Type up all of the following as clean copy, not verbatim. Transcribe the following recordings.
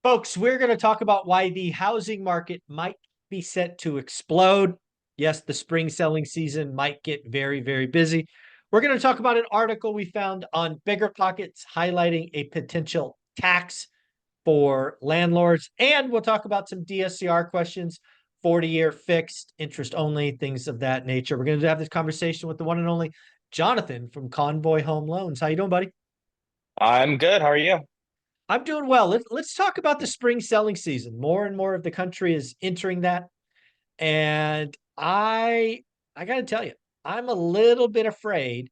Folks, we're going to talk about why the housing market might be set to explode. Yes, the spring selling season might get very, very busy. We're going to talk about an article we found on Bigger Pockets highlighting a potential tax for landlords. And we'll talk about some DSCR questions, 40-year fixed, interest only, things of that nature. We're going to have this conversation with the one and only Jonathan from Convoy Home Loans. How you doing, buddy? I'm good. How are you? I'm doing well. Let's talk about the spring selling season. More and more of the country is entering that. And I got to tell you, I'm a little bit afraid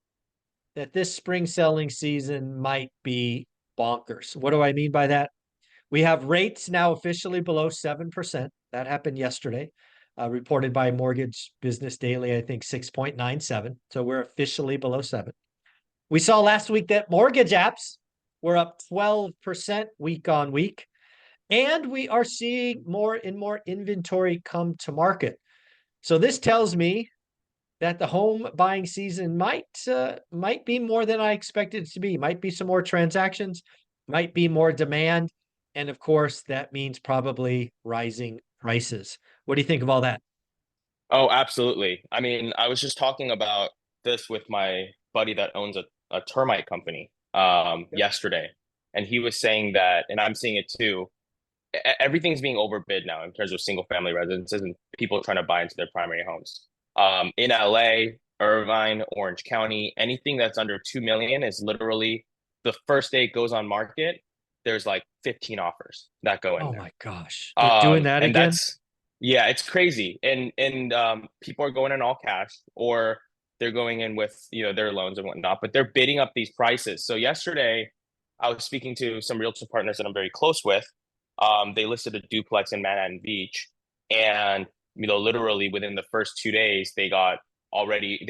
that this spring selling season might be bonkers. What do I mean by that? We have rates now officially below 7%. That happened yesterday, reported by Mortgage Business Daily, I think 6.97. So we're officially below 7. We saw last week that mortgage apps were up 12% week on week. And we are seeing more and more inventory come to market. So this tells me that the home buying season might be more than I expected it to be. Might be some more transactions, might be more demand, and of course that means probably rising prices. What do you think of all that? Oh, absolutely. I mean, I was just talking about this with my buddy that owns a termite company Yep. yesterday. And he was saying that, and I'm seeing it too, everything's being overbid now in terms of single family residences and people trying to buy into their primary homes. In LA, Irvine, Orange County, anything that's under 2 million is literally the first day it goes on market, there's like 15 offers that go in Oh there. my gosh, they're doing that And again? that's yeah, it's crazy. And people are going in all cash or they're going in with, their loans and whatnot, but they're bidding up these prices. So yesterday I was speaking to some realtor partners that I'm very close with. They listed a duplex in Manhattan Beach, and literally within the first 2 days, they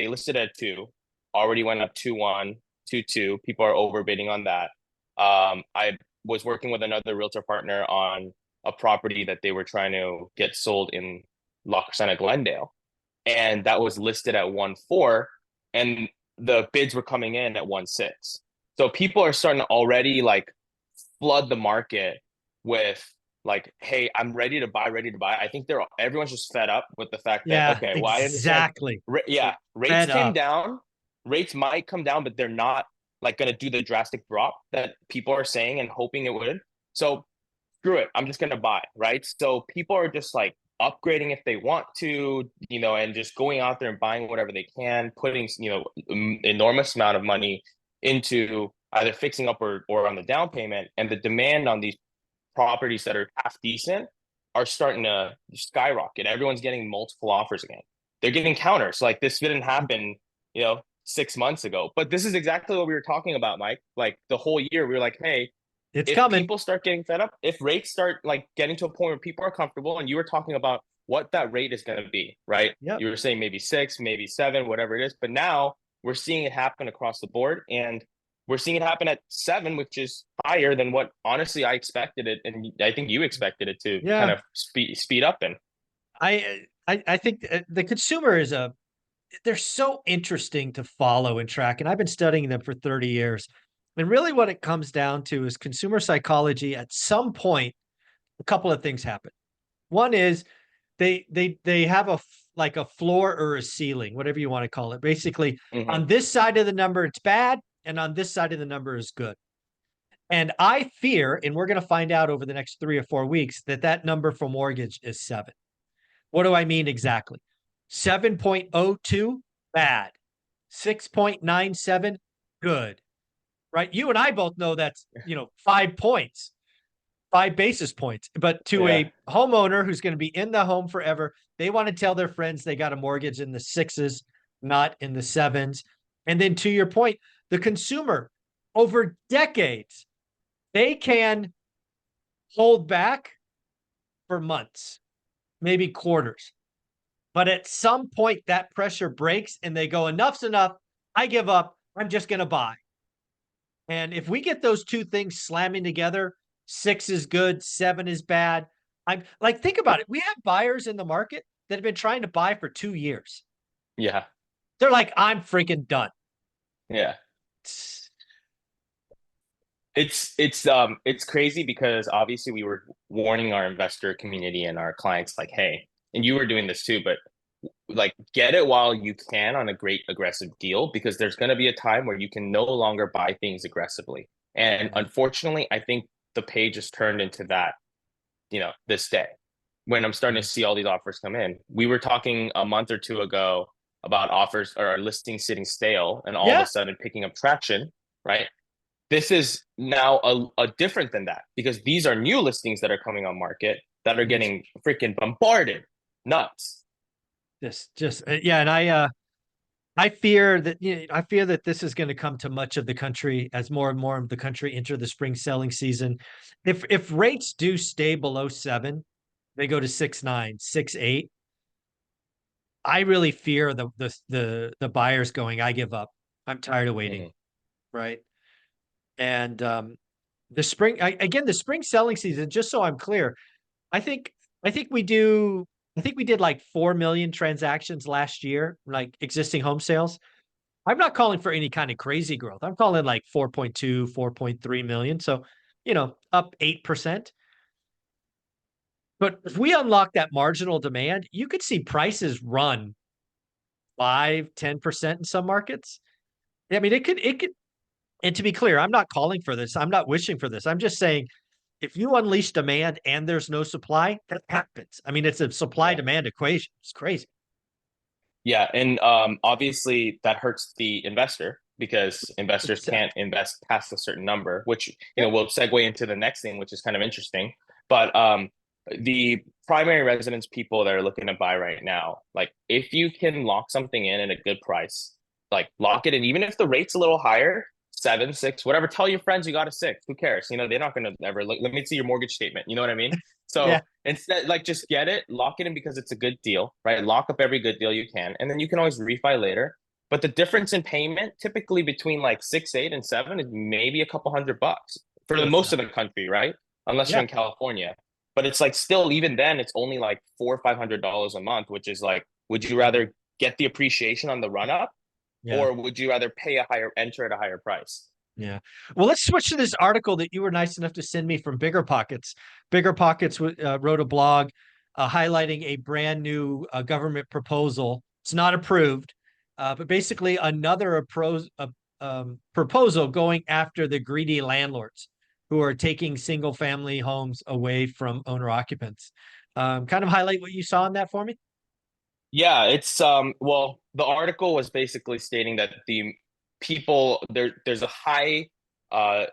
listed at two, already went up 2-1, 2-2. People are overbidding on that. I was working with another realtor partner on a property that they were trying to get sold in La Crescenta, Glendale, and that was listed at 1-4, and the bids were coming in at 1-6. So people are starting to already like flood the market with like, hey, I'm ready to buy, ready to buy. I think everyone's just fed up with the fact that, Yeah, okay, well, I understand, exactly. yeah, rates Fed came up. down, rates might come down, but they're not like going to do the drastic drop that people are saying and hoping it would. So screw it, I'm just going to buy, right? So people are just like upgrading if they want to, and just going out there and buying whatever they can, putting, enormous amount of money into either fixing up or on the down payment. And the demand on these properties that are half decent are starting to skyrocket. Everyone's getting multiple offers again. They're getting counters. Like this didn't happen, 6 months ago. But this is exactly what we were talking about, Mike. Like the whole year, we were like, hey, It's if coming. people start getting fed up, if rates start like getting to a point where people are comfortable, and you were talking about what that rate is going to be, right? Yep. You were saying maybe 6, maybe 7, whatever it is. But now we're seeing it happen across the board. And we're seeing it happen at 7, which is higher than what honestly I expected it. And I think you expected it to kind Yeah. of speed up in. I think the consumer is they're so interesting to follow and track, and I've been studying them for 30 years. And really what it comes down to is consumer psychology. At some point, a couple of things happen. One is they have like a floor or a ceiling, whatever you want to call it. Basically, Mm-hmm. on this side of the number, it's bad, and on this side of the number is good. And I fear, and we're going to find out over the next 3 or 4 weeks, that that number for mortgage is 7. What do I mean exactly? 7.02, bad. 6.97, good. Right? You and I both know that's, 5 points, 5 basis points. But to Yeah. a homeowner who's going to be in the home forever, they want to tell their friends they got a mortgage in the sixes, not in the sevens. And then to your point, the consumer over decades, they can hold back for months, maybe quarters. But at some point, that pressure breaks and they go, enough's enough. I give up. I'm just going to buy. And if we get those two things slamming together, 6 is good, 7 is bad. I'm like, think about it. We have buyers in the market that have been trying to buy for 2 years. Yeah. They're like, I'm freaking done. Yeah. It's crazy because obviously we were warning our investor community and our clients like, hey, and you were doing this too, but like get it while you can on a great aggressive deal because there's going to be a time where you can no longer buy things aggressively. And Yeah. unfortunately, I think the page has turned into that, this day when I'm starting Yeah. to see all these offers come in. We were talking a month or two ago about offers or listings sitting stale and all of a Yeah. sudden picking up traction, right? This is now a different than that because these are new listings that are coming on market that are It's getting freaking bombarded. Nuts. yeah. And I fear that I fear that this is going to come to much of the country as more and more of the country enter the spring selling season. If rates do stay below 7, they go to 6.9, 6.8. I really fear the buyers going, I give up. I'm tired of waiting, Mhm. right? And the spring again, the spring selling season, just so I'm clear, I think I think we do I think we did like 4 million transactions last year, like existing home sales. I'm not calling for any kind of crazy growth. I'm calling like 4.2, 4.3 million. So, up 8%. But if we unlock that marginal demand, you could see prices run 5, 10% in some markets. I mean, it could, and to be clear, I'm not calling for this. I'm not wishing for this. I'm just saying if you unleash demand and there's no supply, that happens. I mean, it's a supply Yeah. demand equation. It's crazy. Yeah, and obviously that hurts the investor because investors can't Exactly. invest past a certain number, which Yep. will segue into the next thing, which is kind of interesting. But the primary residence people that are looking to buy right now, like if you can lock something in at a good price, like lock it in, even if the rate's a little higher, 7, 6, whatever. Tell your friends you got a 6. Who cares? They're not going to ever look. Let me see your mortgage statement. You know what I mean? Yeah. So instead, like just get it, lock it in because it's a good deal, right? Lock up every good deal you can, and then you can always refi later. But the difference in payment, typically between like 6, 8, and 7, is maybe a couple $100 for the It's most not. of the country, right? Unless you're Yeah. in California. But it's like still, even then, it's only like $400 or $500 a month, which is like, would you Yeah. rather get the appreciation on the run up, Yeah. or would you rather pay a higher enter at a higher price? Yeah. Well, let's switch to this article that you were nice enough to send me from Bigger Pockets. Bigger Pockets wrote a blog highlighting a brand new government proposal. It's not approved, but basically another proposal going after the greedy landlords who are taking single family homes away from owner occupants. Kind of highlight what you saw in that for me. Yeah, it's well, the article was basically stating that the people there's a high uh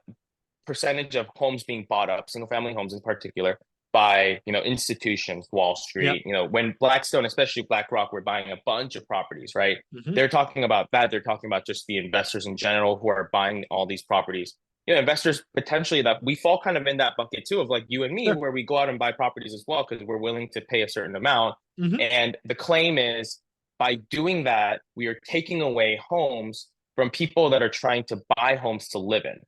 percentage of homes being bought up, single family homes in particular, by institutions, Wall Yep. Street. When Blackstone, especially BlackRock, were buying a bunch of properties, right? Hmm. They're talking about that. They're talking about just the investors in general who are buying all these properties. Investors potentially that we fall kind of in that bucket too of like you and me, Sure. where we go out and buy properties as well because we're willing to pay a certain amount. Hmm. And the claim is by doing that, we are taking away homes from people that are trying to buy homes to live in,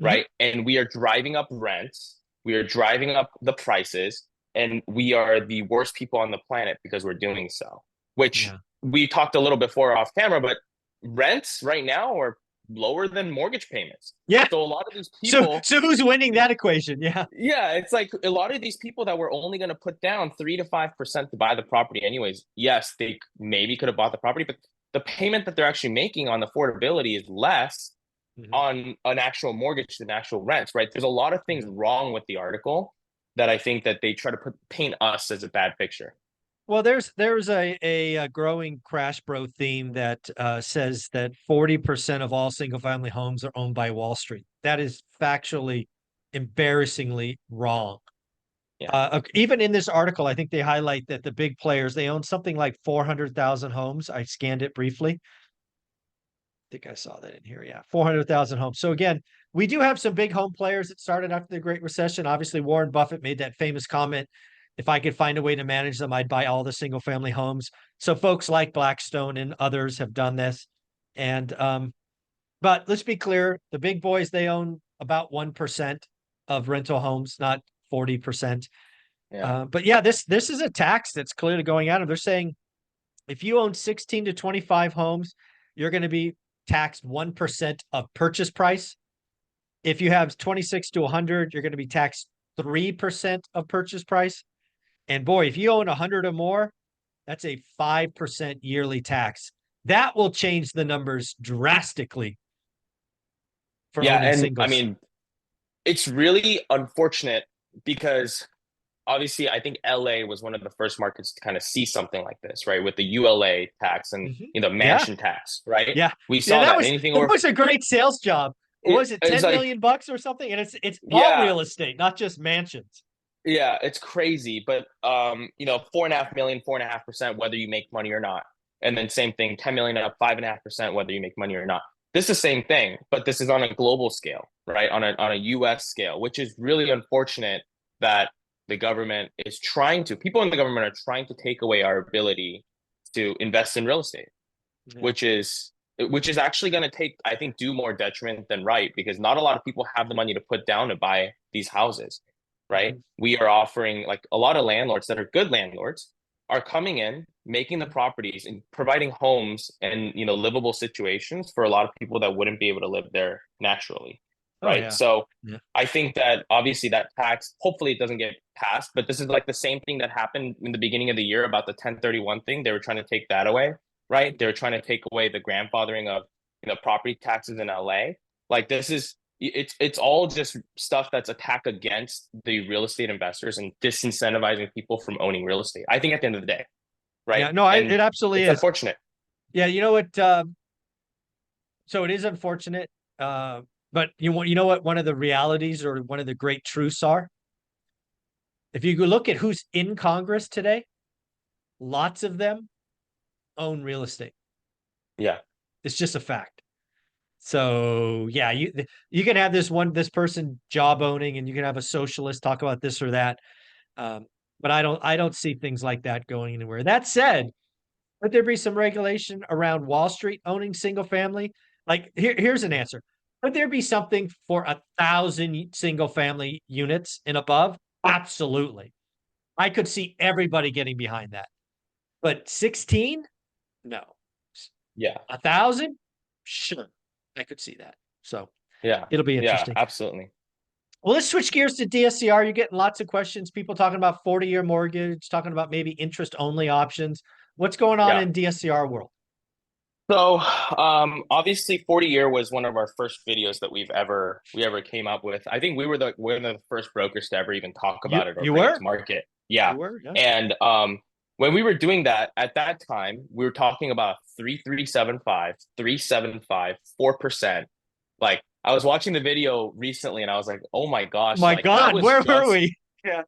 Hmm. right? And we are driving up rents, we are driving up the prices, and we are the worst people on the planet because we're doing so. Which Yeah. we talked a little before off camera, but rents right now are lower than mortgage payments. Yeah. So a lot of these So people, so who's winning that equation? Yeah. yeah, it's like a lot of these people that were only going to put down 3 to 5% to buy the property, anyways. Yes, they maybe could have bought the property, but the payment that they're actually making on affordability is less Mhm. on an actual mortgage than actual rents, right? There's a lot of things Yeah. wrong with the article that I think that they try to paint us as a bad picture. Well, there's a growing crash bro theme that says that 40% of all single family homes are owned by Wall Street. That is factually embarrassingly wrong. Yeah. Even in this article, I think they highlight that the big players they own something like 400,000 homes. I scanned it briefly. Think I saw that in here. Yeah, 400,000 homes. So again, we do have some big home players that started after the Great Recession. Obviously, Warren Buffett made that famous comment, if I could find a way to manage them, I'd buy all the single family homes. So folks like Blackstone and others have done this. And but let's be clear, the big boys they own about 1% of rental homes, not 40%. Yeah. But yeah, this is a tax that's clearly going at them. They're saying if you own 16 to 25 homes, you're going to be taxed 1% of purchase price. If you have 26 to 100, you're going to be taxed 3% of purchase price. And boy, if you own 100 or more, that's a 5% yearly tax. That will change the numbers drastically for Yeah, owning and I singles. mean, it's really unfortunate because obviously I think LA was one of the first markets to kind of see something like this, right? With the ULA tax and Mhm. Yeah, mansion tax, right? yeah, We yeah. saw That that was anything that over was a great sales job. Was it it's 10 like, million bucks or something? And it's all yeah, real estate, not just mansions. yeah, it's crazy. But 4.5 million, 4.5%, whether you make money or not. And then same thing, 10 million up, 5.5%, whether you make money or not. This is the same thing, but this is on a global scale, right? On a US scale, which is really unfortunate that the government is trying to, people in the government are trying to take away our ability to invest in real estate, Yeah. which is which is actually going to take, I think, do more detriment than right, because not a lot of people have the money to put down to buy these houses, right? Mhm. We are offering, like, a lot of landlords that are good landlords are coming in, making the properties and providing homes and livable situations for a lot of people that wouldn't be able to live there naturally, Oh right? yeah. So Yeah. I think that obviously that tax, hopefully it doesn't get passed, but this is like the same thing that happened in the beginning of the year about the 1031 thing. They were trying to take that away, right? They're trying to take away the grandfathering of property taxes in LA. Like, this is, it's all just stuff that's attack against the real estate investors and disincentivizing people from owning real estate. I think at the end of the day, right? Yeah. No, And it absolutely it's is. unfortunate. Yeah. You know what? So it is unfortunate. Uh, but you know what? One of the realities or one of the great truths are, if you go look at who's in Congress today, lots of them own real estate. Yeah. It's just a fact. So yeah, you can have this person job owning, and you can have a socialist talk about this or that. Um, but I don't see things like that going anywhere. That said, would there be some regulation around Wall Street owning single family? Like here's an answer. Would there be something for 1,000 single family units and above? Absolutely. I could see everybody getting behind that. But 16? No. Yeah. 1,000? Sure. I could see that. So Yeah. it'll be Yeah, interesting. absolutely. Well, let's switch gears to DSCR. You're getting lots of questions. People talking about 40-year mortgage, talking about maybe interest only options. What's going on Yeah. in DSCR world? So, obviously, 40-year was one of our first videos that we ever came up with. I think we were one of the first brokers to ever even talk You about it or you bring it to were? market. Yeah, You were? Yeah. and when we were doing that at that time, we were talking about 3.375, 3.75, 4%. Like, I was watching the video recently, and I was like, oh my gosh, My like that God, was where were just we? Yeah.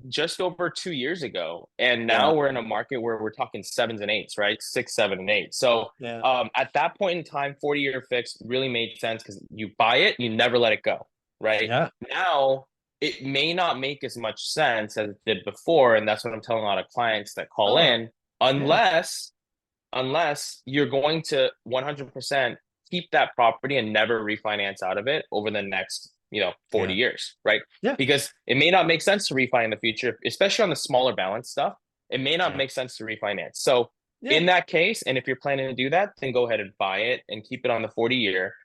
just over 2 years ago, and now Yeah. we're in a market where we're talking sevens and eights, right? Six, seven, and eight. So Yeah. at that point in time, 40-year fix really made sense because you buy it, you never let it go, right? Yeah. Now it may not make as much sense as it did before, and that's what I'm telling a lot of clients that call Oh, in, yeah. unless you're going to 100% keep that property and never refinance out of it over the next 40 Yeah. years, right? Yeah. Because it may not make sense to refi in the future, especially on the smaller balance stuff. It may not Yeah. make sense to refinance. So Yeah. in that case, and if you're planning to do that, then go ahead and buy it and keep it on the 40-year.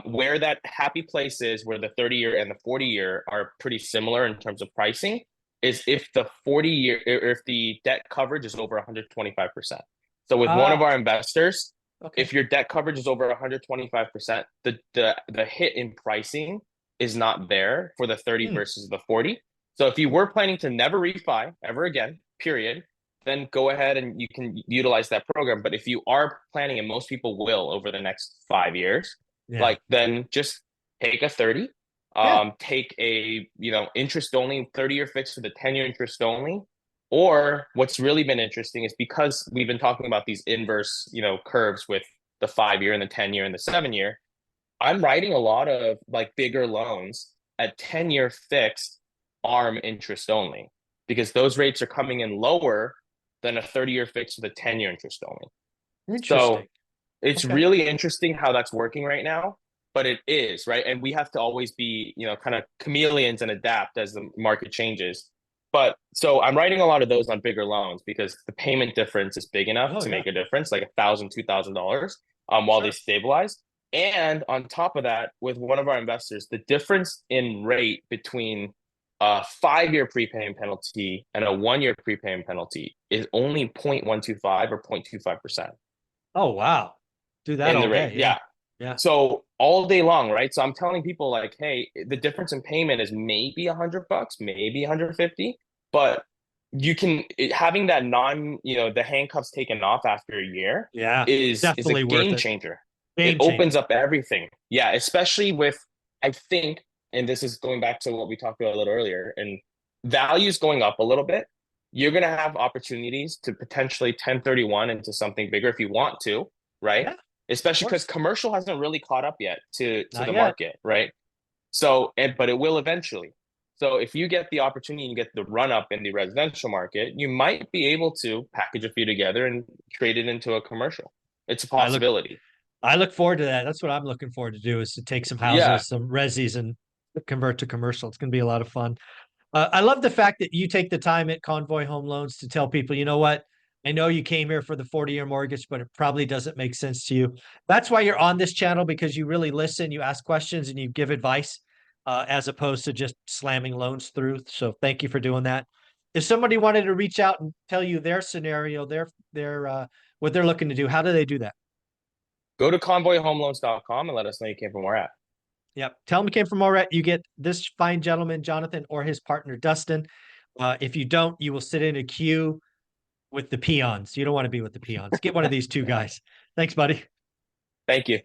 Where that happy place is, where the 30-year and the 40-year are pretty similar in terms of pricing, is if the 40-year, or if the debt coverage is over 125%. So with one of Ah, our investors, okay. if your debt coverage is over 125%, the hit in pricing is not there for the 30 Hmm. versus the 40. So if you were planning to never refi ever again, period, then go ahead and you can utilize that program. But if you are planning, and most people will over the next 5 years, Yeah. like, then just take a 30, Yeah. take a interest only 30-year fix for the 10-year interest only. Or what's really been interesting is, because we've been talking about these inverse, curves with the 5-year and the 10-year and the 7-year, I'm writing a lot of, like, bigger loans at 10-year fixed ARM interest only, because those rates are coming in lower than a 30-year fix with a 10-year interest only. So Interesting. it's Okay. really interesting how that's working right now, but it is, right? And we have to always be, kind of chameleons and adapt as the market changes. But so I'm writing a lot of those on bigger loans because the payment difference is big enough Oh to yeah. make a difference, like $1,000, $2,000, while they Sure. stabilize. And on top of that, with one of our investors, the difference in rate between a 5 year prepayment penalty and a 1 year prepayment penalty is only 0.125 or 0.25% Oh, wow. Do that in the all rate. day. Yeah. Yeah. Yeah. So all day long, right? So I'm telling people like, hey, the difference in payment is maybe $100, maybe 150, but having that the handcuffs taken off after a year Yeah. is a Definitely worth game it. changer. It Game opens changer. up everything. Yeah, especially with, I think, and this is going back to what we talked about a little earlier, and values going up a little bit, you're gonna have opportunities to potentially 1031 into something bigger if you want to, right? Yeah, of Especially because course. commercial hasn't really caught up yet to Not the yet. market, right? So, but it will eventually. So if you get the opportunity and get the run up in the residential market, you might be able to package a few together and trade it into a commercial. It's a I look possibility. I look forward to that. That's what I'm looking forward to do, is to take some Yeah. houses, some resis, and convert to commercial. It's going to be a lot of fun. I love the fact that you take the time at Convoy Home Loans to tell people, you know what? I know you came here for the 40-year mortgage, but it probably doesn't make sense to you. That's why you're on this channel, because you really listen, you ask questions, and you give advice, as opposed to just slamming loans through. So thank you for doing that. If somebody wanted to reach out and tell you their scenario, their what they're looking to do, how do they do that? Go to convoyhomeloans.com and let us know you came from where at. Yep. Tell them it came from Moret. You get this fine gentleman, Jonathan, or his partner, Dustin. If you don't, you will sit in a queue with the peons. You don't want to be with the peons. Get one of these two guys. Thanks, buddy. Thank you.